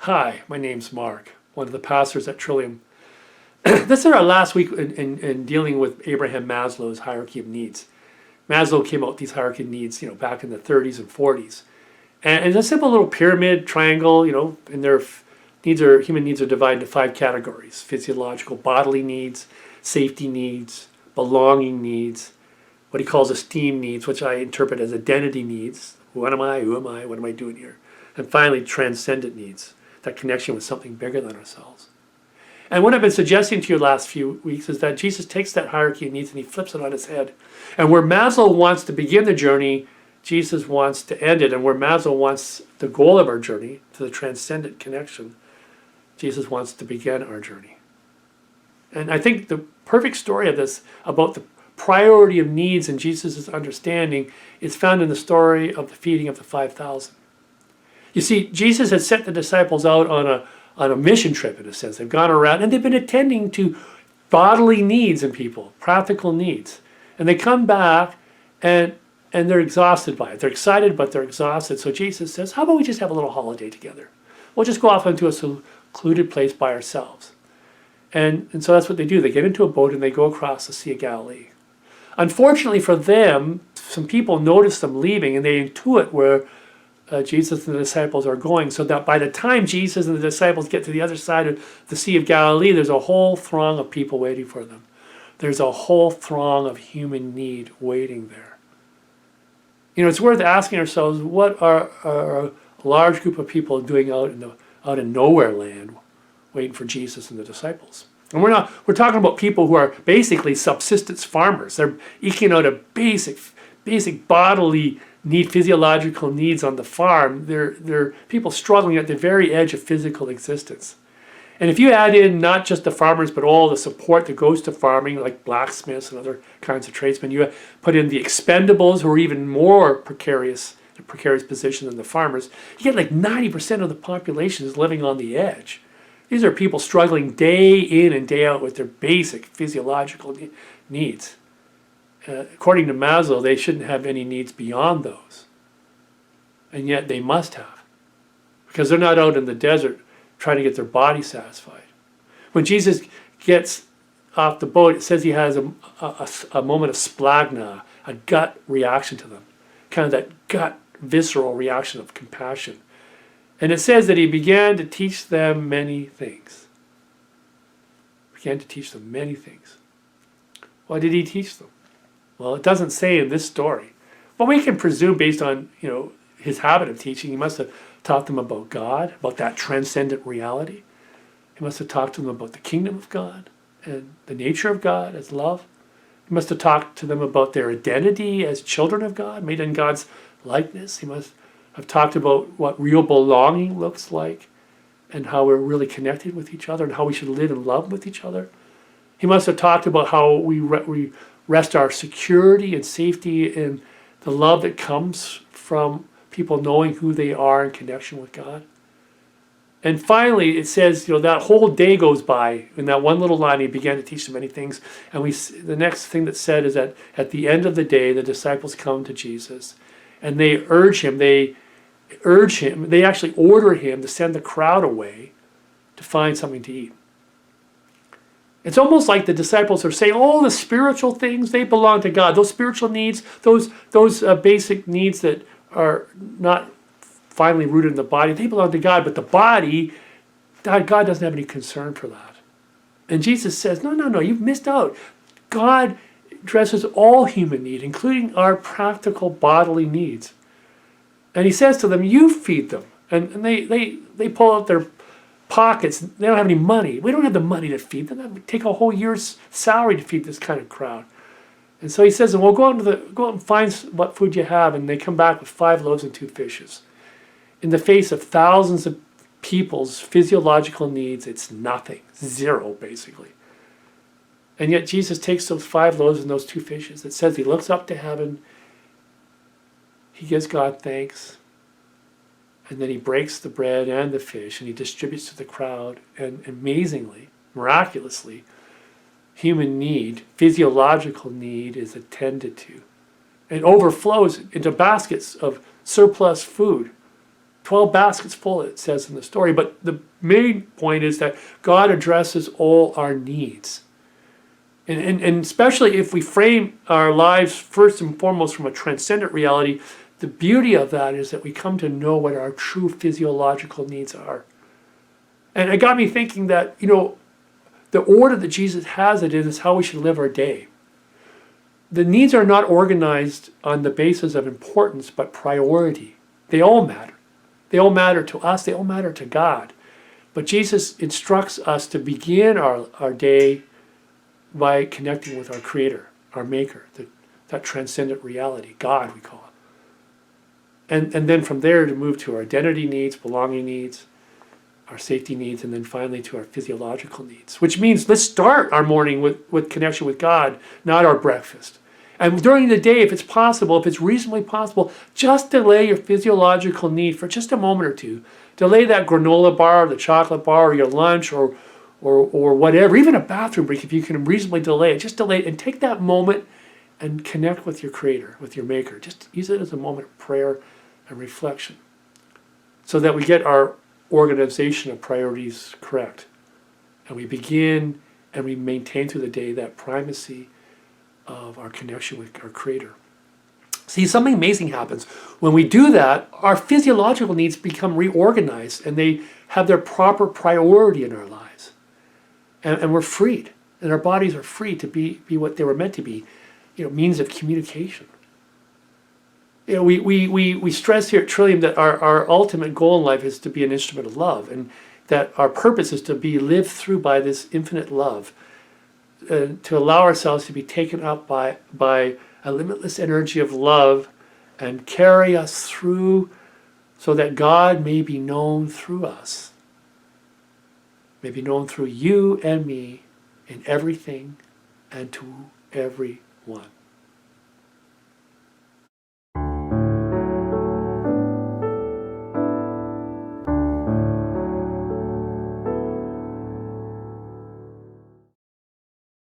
Hi, my name's Mark, one of the pastors at Trillium. This is our last week in dealing with Abraham Maslow's hierarchy of needs. Maslow came out with these hierarchy of needs, back in the 30s and 40s. And it's a simple little pyramid triangle, and human needs are divided into 5 categories: physiological, bodily needs, safety needs, belonging needs, what he calls esteem needs, which I interpret as identity needs. What am I? Who am I? What am I doing here? And finally, transcendent needs, that connection with something bigger than ourselves. And what I've been suggesting to you the last few weeks is that Jesus takes that hierarchy of needs and he flips it on its head. And where Maslow wants to begin the journey, Jesus wants to end it. And where Maslow wants the goal of our journey, to the transcendent connection, Jesus wants to begin our journey. And I think the perfect story of this, about the priority of needs in Jesus' understanding, is found in the story of the feeding of the 5,000. You see, Jesus had sent the disciples out on a mission trip, in a sense. They've gone around and they've been attending to bodily needs in people, practical needs. And they come back and they're exhausted by it. They're excited, but they're exhausted. So Jesus says, how about we just have a little holiday together? We'll just go off into a secluded place by ourselves. And so that's what they do. They get into a boat and they go across the Sea of Galilee. Unfortunately for them, some people notice them leaving and they intuit where Jesus and the disciples are going, so that by the time Jesus and the disciples get to the other side of the Sea of Galilee, there's a whole throng of people waiting for them. There's a whole throng of human need waiting there. It's worth asking ourselves, what are a large group of people doing out in nowhere land, waiting for Jesus and the disciples? And we're talking about people who are basically subsistence farmers. They're eking out a basic bodily need, physiological needs on the farm. They're people struggling at the very edge of physical existence. And if you add in not just the farmers, but all the support that goes to farming, like blacksmiths and other kinds of tradesmen, you put in the expendables, who are even more precarious position than the farmers, you get like 90% of the population is living on the edge. These are people struggling day in and day out with their basic physiological needs. According to Maslow, they shouldn't have any needs beyond those. And yet they must have, because they're not out in the desert trying to get their body satisfied. When Jesus gets off the boat, it says he has a moment of splagna, a gut reaction to them, kind of that gut visceral reaction of compassion. And it says that he began to teach them many things. Began to teach them many things. What did he teach them? Well, it doesn't say in this story, but we can presume, based on his habit of teaching, he must have taught them about God, about that transcendent reality. He must have talked to them about the kingdom of God and the nature of God as love. He must have talked to them about their identity as children of God, made in God's likeness. He must have talked about what real belonging looks like and how we're really connected with each other and how we should live in love with each other. He must have talked about how we rest our security and safety in the love that comes from people knowing who they are in connection with God. And finally, it says, that whole day goes by. In that one little line, he began to teach them many things. And the next thing that's said is that at the end of the day, the disciples come to Jesus and they they actually order him to send the crowd away to find something to eat. It's almost like the disciples are saying all the spiritual things, they belong to God. Those spiritual needs, those basic needs that are not finally rooted in the body, they belong to God. But the body, God doesn't have any concern for that. And Jesus says, no, you've missed out. God addresses all human need, including our practical bodily needs. And he says to them, you feed them. And they pull out their pockets. They don't have any money. We don't have the money to feed them. That would take a whole year's salary to feed this kind of crowd. And so he says, well, go out and find what food you have. And they come back with 5 loaves and 2 fishes. In the face of thousands of people's physiological needs, it's nothing. 0, basically. And yet Jesus takes those 5 loaves and those 2 fishes. It says he looks up to heaven. He gives God thanks. And then he breaks the bread and the fish and he distributes to the crowd. And amazingly, miraculously, human need, physiological need, is attended to. It overflows into baskets of surplus food. 12 baskets full, it says in the story. But the main point is that God addresses all our needs. And especially if we frame our lives first and foremost from a transcendent reality, the beauty of that is that we come to know what our true physiological needs are. And it got me thinking that, the order that Jesus has it in is how we should live our day. The needs are not organized on the basis of importance, but priority. They all matter. They all matter to us. They all matter to God. But Jesus instructs us to begin our day by connecting with our Creator, our Maker, that transcendent reality, God we call it. And then from there to move to our identity needs, belonging needs, our safety needs, and then finally to our physiological needs. Which means let's start our morning with connection with God, not our breakfast. And during the day, if it's possible, if it's reasonably possible, just delay your physiological need for just a moment or two. Delay that granola bar, the chocolate bar, or your lunch, or whatever, even a bathroom break, if you can reasonably delay it. Just delay it and take that moment and connect with your Creator, with your Maker. Just use it as a moment of prayer and reflection so that we get our organization of priorities correct. And we begin and we maintain through the day that primacy of our connection with our Creator. See, something amazing happens. When we do that, our physiological needs become reorganized and they have their proper priority in our lives. And we're freed. And our bodies are free to be what they were meant to be, means of communication. We stress here at Trillium that our ultimate goal in life is to be an instrument of love, and that our purpose is to be lived through by this infinite love, to allow ourselves to be taken up by a limitless energy of love and carry us through so that God may be known through us, may be known through you and me in everything and to everyone.